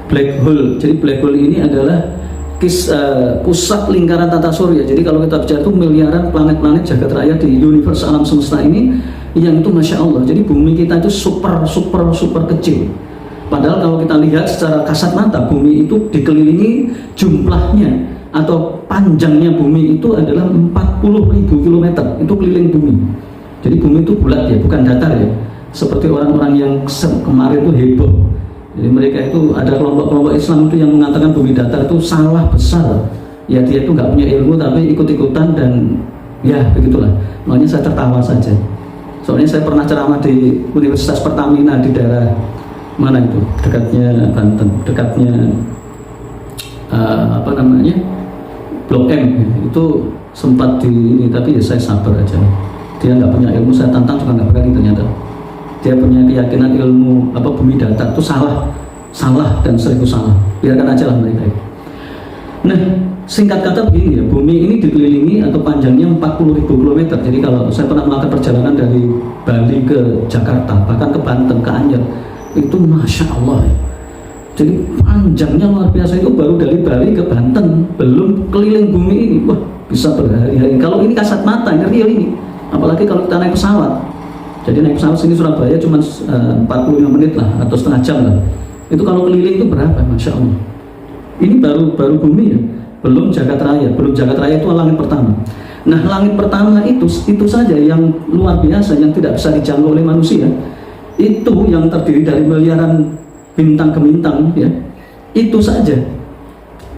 black hole. Jadi black hole ini adalah pusat lingkaran tata surya. Jadi kalau kita bicara itu miliaran planet-planet jagat raya di universe alam semesta ini, yang itu masya Allah. Jadi bumi kita itu super kecil. Padahal kalau kita lihat secara kasat mata, bumi itu dikelilingi jumlahnya atau panjangnya bumi itu adalah 40.000 km. Itu keliling bumi. Jadi bumi itu bulat ya, bukan datar ya. Seperti orang-orang yang kemarin itu heboh. Jadi mereka itu ada kelompok-kelompok Islam itu yang mengatakan bumi datar itu salah besar. Ya dia itu nggak punya ilmu tapi ikut-ikutan dan ya begitulah. Makanya saya tertawa saja. Soalnya saya pernah ceramah di Universitas Pertamina di daerah mana itu, dekatnya Banten, dekatnya Blok M. Itu sempat di ini, tapi ya saya sabar aja. Dia nggak punya ilmu, saya tantang juga nggak berani ternyata. Dia punya keyakinan ilmu bumi datar itu salah dan seribu salah. Biarkan aja lah mereka itu. Nah, singkat kata begini ya, bumi ini dikelilingi atau panjangnya 40.000 km. Jadi kalau saya pernah melakukan perjalanan dari Bali ke Jakarta, bahkan ke Banten, ke Anyer, itu masya Allah ya. Jadi panjangnya luar biasa. Itu baru dari Bali ke Banten, belum keliling bumi ini. Wah, bisa berhari-hari. Kalau ini kasat mata, ini real ini. Apalagi kalau kita naik pesawat. Jadi naik pesawat sini Surabaya cuma 45 menit lah atau setengah jam lah. Itu kalau keliling itu berapa? Masya Allah. Ini baru bumi ya, belum jagat raya. Belum jagat raya itu langit pertama. Nah, langit pertama itu saja yang luar biasa, yang tidak bisa dijangkau oleh manusia. Itu yang terdiri dari miliaran bintang ke bintang ya. Itu saja.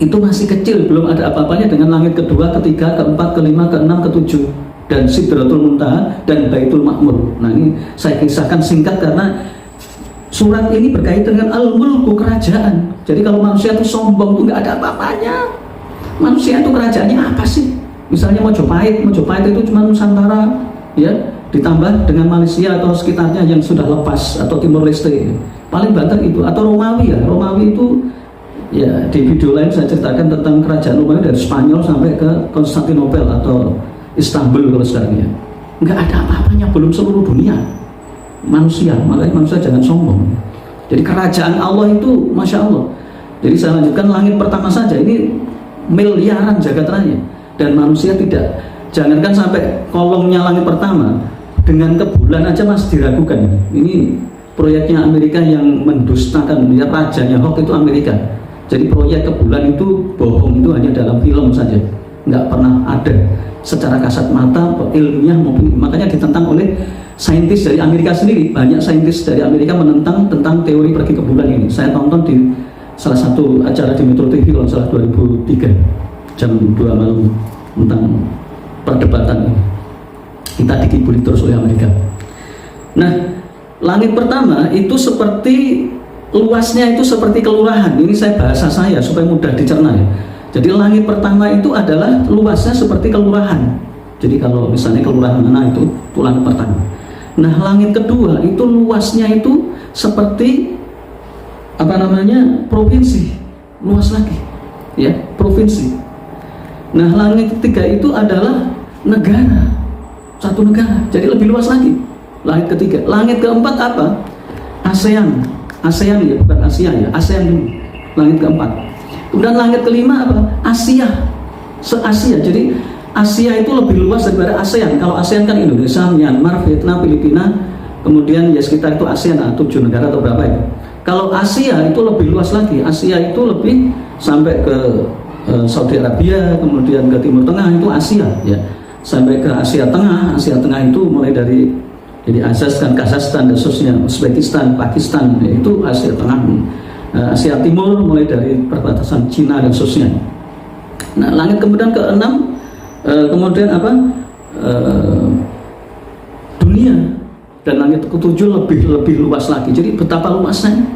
Itu masih kecil, belum ada apa-apanya dengan langit kedua, ketiga, keempat, kelima, keenam, ketujuh, dan Sidratul Muntaha dan Baitul Ma'mur. Nah, ini saya kisahkan singkat karena surat ini berkaitan dengan al-mulku, kerajaan. Jadi kalau manusia itu sombong itu nggak ada apa-apanya. Manusia itu kerajaannya apa sih? Misalnya Mojopahit itu cuma Nusantara ya, ditambah dengan Malaysia atau sekitarnya yang sudah lepas, atau Timor Leste. Paling banter itu, atau Romawi ya. Romawi itu ya, di video lain saya ceritakan tentang kerajaan Romawi dari Spanyol sampai ke Konstantinopel atau Istanbul kalau sekarang ya. Nggak ada apa-apanya, belum seluruh dunia manusia. Makanya manusia jangan sombong. Jadi kerajaan Allah itu masya Allah. Jadi saya lanjutkan, langit pertama saja ini miliaran jagat raya, dan manusia tidak, jangankan sampai kolongnya langit pertama, dengan ke bulan aja masih diragukan. Ini proyeknya Amerika yang mendustakan ya, rajanya hoax itu Amerika. Jadi proyek ke bulan itu bohong, itu hanya dalam film saja, nggak pernah ada secara kasat mata ilmiah maupun, makanya ditentang oleh saintis dari Amerika sendiri. Banyak saintis dari Amerika menentang tentang teori pergi ke bulan ini. Saya tonton di salah satu acara di Metro TV kalau salah 2003 jam 2 malam tentang perdebatan ini. Kita dikibuli terus oleh Amerika. Nah, langit pertama itu seperti luasnya itu seperti kelurahan. Ini saya bahasa saya supaya mudah dicerna ya. Jadi langit pertama itu adalah luasnya seperti kelurahan. Jadi kalau misalnya kelurahan mana itu langit pertama. Nah, langit kedua itu luasnya itu seperti provinsi, luas lagi ya, provinsi. Nah, langit ketiga itu adalah negara, satu negara, jadi lebih luas lagi. Langit ketiga. Langit keempat apa? ASEAN ya, bukan Asia ya, ASEAN dulu, langit keempat. Kemudian langit kelima apa? Asia, se-Asia. Jadi Asia itu lebih luas daripada ASEAN. Kalau ASEAN kan Indonesia, Myanmar, Vietnam, Filipina, kemudian ya sekitar itu ASEAN, 7 negara atau berapa ya. Kalau Asia itu lebih luas lagi. Asia itu lebih sampai ke Saudi Arabia, kemudian ke Timur Tengah, itu Asia ya. Sampai ke Asia Tengah. Asia Tengah itu mulai dari Azerbaijan, Kazakhstan, dan seterusnya, Uzbekistan, Pakistan, ya, itu Asia Tengah. Asia Timur mulai dari perbatasan Cina dan seterusnya. Nah, langit kemudian ke-6 kemudian apa? Dunia, dan langit ke-7 lebih luas lagi. Jadi betapa luasnya.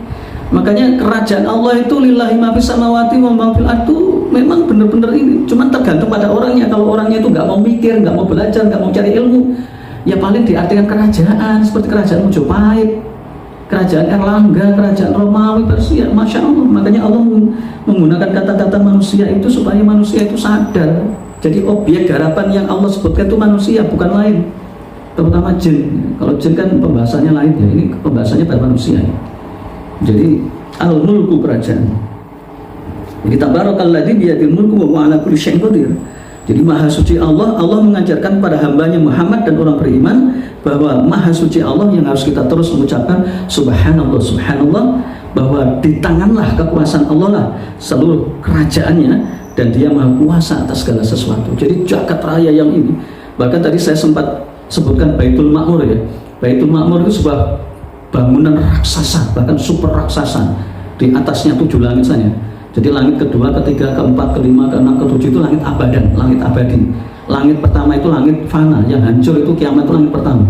Makanya kerajaan Allah itu lillahi ma fis samawati wa ma fil ardi, memang benar-benar ini. Cuman tergantung pada orangnya. Kalau orangnya itu nggak mau mikir, nggak mau belajar, nggak mau cari ilmu, ya paling diartikan kerajaan seperti kerajaan Mojopahit, kerajaan Erlangga, kerajaan Romawi, Persia, masya Allah. Makanya Allah menggunakan kata-kata manusia itu supaya manusia itu sadar. Jadi objek garapan yang Allah sebutkan itu manusia, bukan lain. Terutama jin. Kalau jin kan pembahasannya lain ya, ini pembahasannya pada manusia. Jadi Al-mulku kerajaan. Jadi tabarakalladzi biyadil mulku wa huwa ala kulli syai'in qadir. Jadi maha suci Allah, Allah mengajarkan pada hambanya Muhammad dan orang beriman bahwa maha suci Allah yang harus kita terus mengucapkan subhanallah, subhanallah, bahwa di tanganlah kekuasaan Allah lah seluruh kerajaannya dan dia maha kuasa atas segala sesuatu. Jadi jagat raya yang ini, bahkan tadi saya sempat sebutkan Baitul Ma'mur ya. Baitul Ma'mur itu sebuah bangunan raksasa, bahkan super raksasa. Di atasnya 7 langit saja. Jadi langit kedua, ketiga, keempat, kelima, keenam, ketujuh itu langit abadan, langit abadi. Langit pertama itu langit fana, yang hancur itu kiamat itu langit pertama.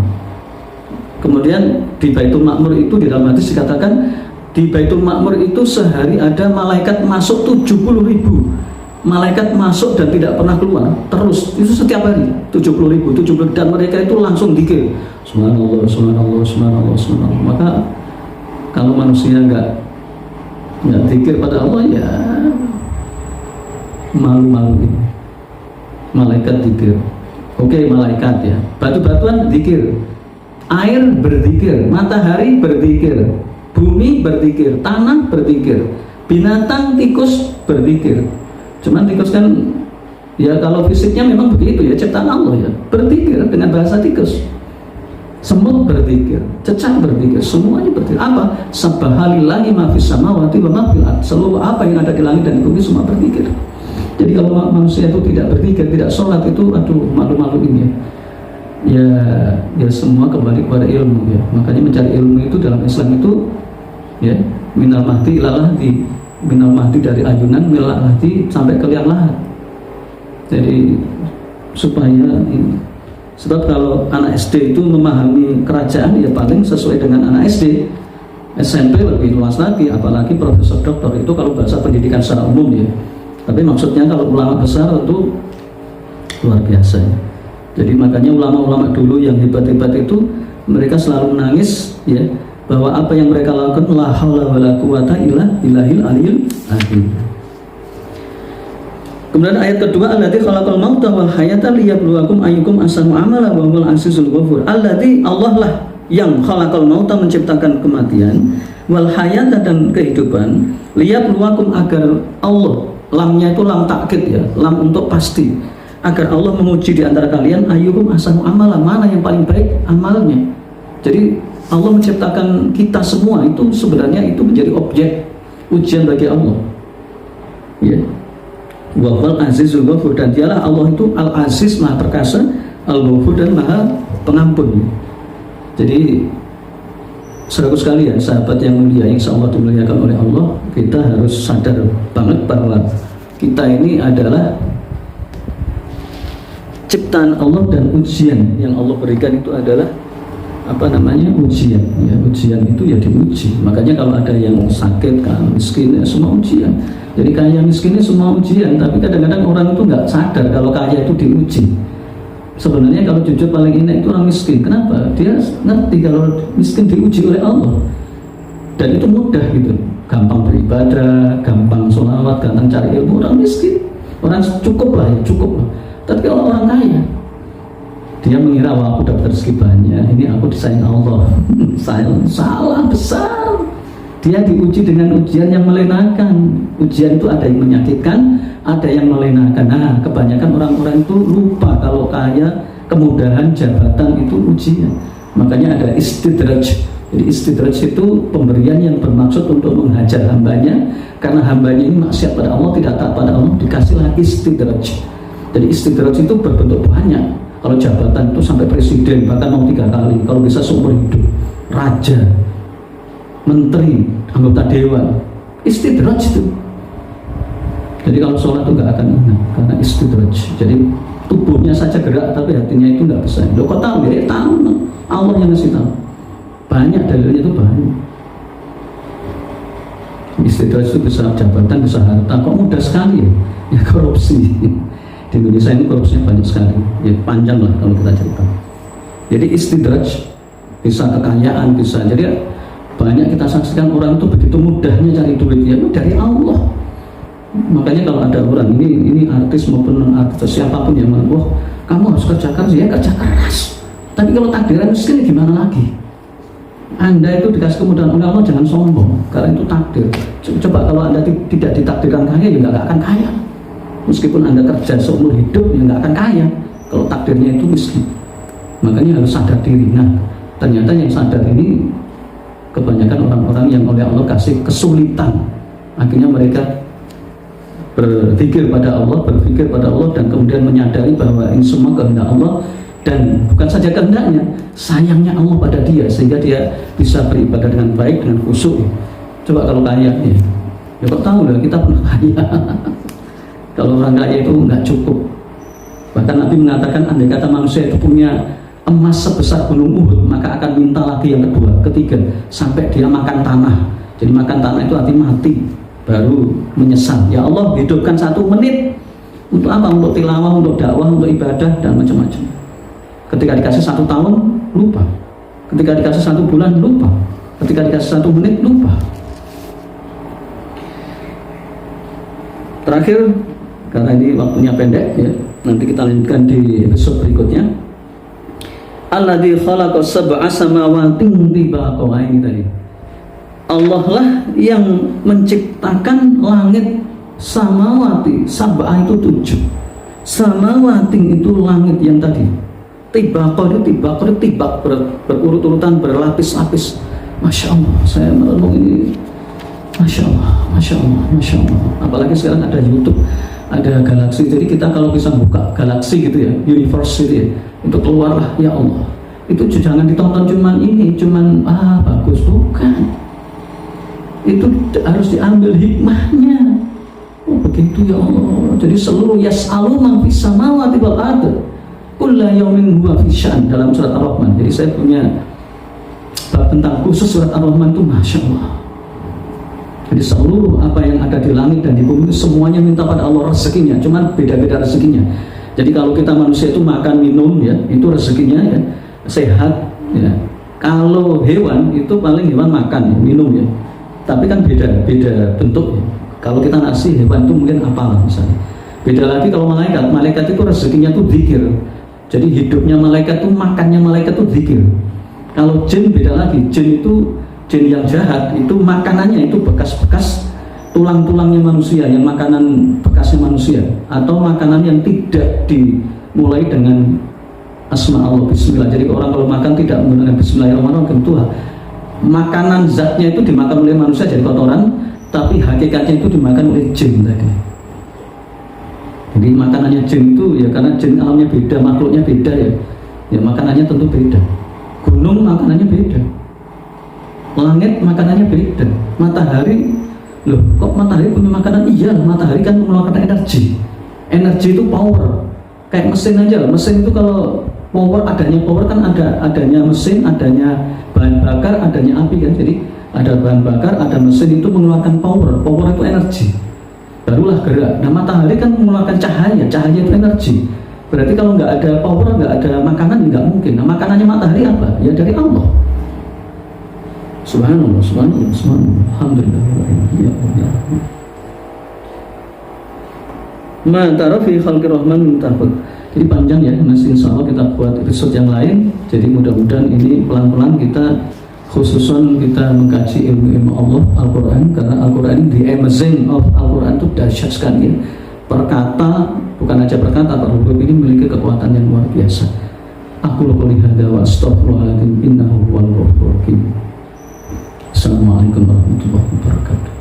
Kemudian di Baitul Ma'mur itu di dalam hadis dikatakan di Baitul Ma'mur itu sehari ada malaikat masuk 70.000. Malaikat masuk dan tidak pernah keluar terus, itu setiap hari 70.000, dan mereka itu langsung zikir subhanallah, subhanallah, subhanallah, subhanallah. Maka kalau manusia nggak zikir pada Allah ya malu-malu. Malaikat zikir, oke, malaikat ya, batu-batuan zikir, air berzikir, matahari berzikir, bumi berzikir, tanah berzikir, binatang tikus berzikir. Cuman tikus kan ya kalau fisiknya memang begitu ya, ciptaan Allah ya, berzikir dengan bahasa tikus. Semut berzikir, cecak berzikir, semuanya berzikir. Apa? Subhanallahi ma fis samawati wa ma fil ardh. Seluruh apa yang ada di langit dan bumi semua berzikir. Jadi kalau manusia itu tidak berzikir, tidak sholat, itu aduh malu-maluin ya. Ya semua kembali kepada ilmu ya. Makanya mencari ilmu itu dalam Islam itu ya, minal mahdi ilalah di minal mahdi dari ayunan, minal mahdi sampai ke liang lahat. Jadi supaya ini, sebab kalau anak SD itu memahami kerajaan ya paling sesuai dengan anak SD. SMP lebih luas lagi, apalagi profesor doktor, itu kalau bahasa pendidikan secara umum ya. Tapi maksudnya kalau ulama besar itu luar biasa ya. Jadi makanya ulama-ulama dulu yang hebat-hebat itu mereka selalu menangis ya, bahwa apa yang mereka lakukan la haula wala quwata illa billahil aliyil azim. Kemudian ayat kedua, alladzi khalaqal mauta wal hayata liyabluwakum ayyukum ahsanu amala wa huwal azizul ghafur. Alladzi, Allah lah yang khalaqal mauta, menciptakan kematian, wal hayata, dan kehidupan, liyabluwakum, agar Allah, lamnya itu lam takkid ya, lam untuk pasti, agar Allah menguji di antara kalian ayyukum ahsanu amala, mana yang paling baik amalnya. Jadi Allah menciptakan kita semua itu sebenarnya itu menjadi objek ujian bagi Allah ya. Wa huwal azizul ghafur, dan dialah Allah itu al-aziz, maha perkasa, al-ghafur, dan maha pengampun. Jadi saudaraku sekalian, sahabat yang mulia yang insyaallah dimuliakan oleh Allah, kita harus sadar banget bahwa kita ini adalah ciptaan Allah, dan ujian yang Allah berikan itu adalah ujian ya. Ujian itu ya diuji. Makanya kalau ada yang sakit, kan miskin, ya semua ujian. Jadi kaya miskinnya semua ujian. Tapi kadang-kadang orang itu nggak sadar kalau kaya itu diuji. Sebenarnya kalau jujur paling enak itu orang miskin. Kenapa? Dia ngerti kalau miskin diuji oleh Allah, dan itu mudah gitu, gampang beribadah, gampang sholawat, gampang cari ilmu. Orang miskin, orang cukup lah ya, cukup lah. Tapi kalau orang kaya, dia mengira, wah aku dapat rezeki banyak, ini aku disayang Allah. Salah besar. Dia diuji dengan ujian yang melenakan. Ujian itu ada yang menyakitkan, ada yang melenakan. Nah, kebanyakan orang-orang itu lupa kalau kaya, kemudahan, jabatan itu ujian. Makanya ada istidraj. Jadi istidraj itu pemberian yang bermaksud untuk menghajar hambanya, karena hambanya ini maksiat pada Allah, tidak taat pada Allah, dikasihlah istidraj. Jadi istidraj itu berbentuk banyak. Kalau jabatan itu sampai presiden, bahkan mau 3 kali, kalau bisa seumur hidup, raja, menteri, anggota dewan, istidraj itu. Jadi kalau sholat itu nggak akan ingat, karena istidraj. Jadi tubuhnya saja gerak, tapi hatinya itu nggak bisa. Lo kok tahu? Ya tahu, Allah yang ngasih tahu. Banyak dalilnya itu banyak. Istidraj itu bisa jabatan, bisa harta. Kok mudah sekali ya? Ya korupsi. Di Indonesia ini korupsinya banyak sekali ya, panjang lah kalau kita cerita. Jadi istidraj, bisa kekayaan, bisa. Jadi banyak kita saksikan orang itu begitu mudahnya cari duit ya, dari Allah. Makanya kalau ada orang ini artis maupun non artis, siapapun yang wah kamu harus kerja keras, ya kerja keras. Tapi kalau takdiran miskin gimana lagi? Anda itu dikasih kemudahan oleh Allah, jangan sombong, karena itu takdir. Coba kalau Anda tidak ditakdirkan kaya, ya nggak akan kaya. Meskipun Anda kerja seumur hidup, ya nggak akan kaya kalau takdirnya itu miskin. Makanya harus sadar diri. Nah, ternyata yang sadar ini kebanyakan orang-orang yang oleh Allah kasih kesulitan. Akhirnya mereka berpikir pada Allah dan kemudian menyadari bahwa ini semua kehendak Allah. Dan bukan saja kehendaknya, sayangnya Allah pada dia, sehingga dia bisa beribadah dengan baik, dengan khusyuk. Coba kalau kaya, ya kok tahu lah kita pernah kaya. Kalau orang kaya itu nggak cukup. Bahkan Nabi mengatakan, andai kata manusia itu punya emas sebesar gunung Uhud, maka akan minta lagi yang kedua, ketiga, sampai dia makan tanah. Jadi makan tanah itu artinya mati, baru menyesal. Ya Allah, hidupkan 1 menit untuk apa? Untuk tilawah, untuk dakwah, untuk ibadah, dan macam-macam. Ketika dikasih 1 tahun, lupa. Ketika dikasih 1 bulan, lupa. Ketika dikasih 1 menit, lupa. Terakhir, karena ini waktunya pendek, ya, nanti kita lanjutkan di episode berikutnya. Alladzi khalaqa sab'a samawatin tibaqa, ini tadi. Allah lah yang menciptakan langit samawati, sab'a itu 7. Samawati itu langit yang tadi. Tibak berurut-urutan, berlapis-lapis. Masya Allah, saya merenung ini. Masya Allah. Apalagi sekarang ada YouTube, ada galaksi. Jadi kita kalau bisa buka galaksi gitu ya, universe gitu ya, itu keluarlah, ya Allah. Itu jangan ditonton cuman bagus, bukan. Itu harus diambil hikmahnya. Oh begitu ya Allah. Jadi seluruh yas'alu man fis samawati wal ardh kulla yaumin huwa fi sya'n, dalam surat Ar-Rahman. Jadi saya punya bab tentang khusus surat Ar-Rahman itu, Masya Allah. Jadi seluruh apa yang ada di langit dan di bumi itu semuanya minta pada Allah rezekinya, cuman beda-beda rezekinya. Jadi kalau kita manusia itu makan minum ya, itu rezekinya ya, sehat ya. Kalau hewan itu paling hewan makan ya, minum ya. Tapi kan beda bentuk ya. Kalau kita nasi, hewan itu mungkin apalah misalnya. Beda lagi kalau malaikat itu rezekinya itu zikir. Jadi hidupnya malaikat itu, makannya malaikat itu zikir. Kalau jin beda lagi, jin yang jahat itu makanannya itu bekas-bekas tulang-tulangnya manusia, yang makanan bekasnya manusia, atau makanan yang tidak dimulai dengan asma Allah, bismillah. Jadi orang kalau makan tidak menggunakan bismillahirrahmanirrahim, itu makanan zatnya itu dimakan oleh manusia jadi kotoran, tapi hakikatnya itu dimakan oleh jin tadi. Jadi makanannya jin itu ya karena jin alamnya beda, makhluknya beda ya makanannya tentu beda. Gunung makanannya beda, langit makanannya beda, matahari, loh kok matahari punya makanan? Iya, matahari kan mengeluarkan energi itu power, kayak mesin aja. Mesin itu kalau adanya power kan adanya mesin, adanya bahan bakar, adanya api kan. Jadi ada bahan bakar, ada mesin itu mengeluarkan power itu energi, barulah gerak. Nah matahari kan mengeluarkan cahaya itu energi. Berarti kalau nggak ada power, nggak ada makanan, ya nggak mungkin. Nah makanannya matahari apa? Ya dari Allah. Subhanallah. Alhamdulillah. Ya Allah. Ma tara fi khalqir rahman min tafakkur. Jadi panjang ya, masih insya Allah kita buat episode yang lain. Jadi mudah-mudahan ini pelan-pelan kita, khususon kita mengkaji ilmu Allah, Al-Quran. Karena Al-Quran, the amazing of Al-Quran itu dahsyat sekali ya. Perkata, bukan aja perkata, huruf ini memiliki kekuatan yang luar biasa. Aku qouli hadza wa astaghfirullahaladzim innahu huwal ghafurur rahim. Assalamualaikum warahmatullahi wabarakatuh.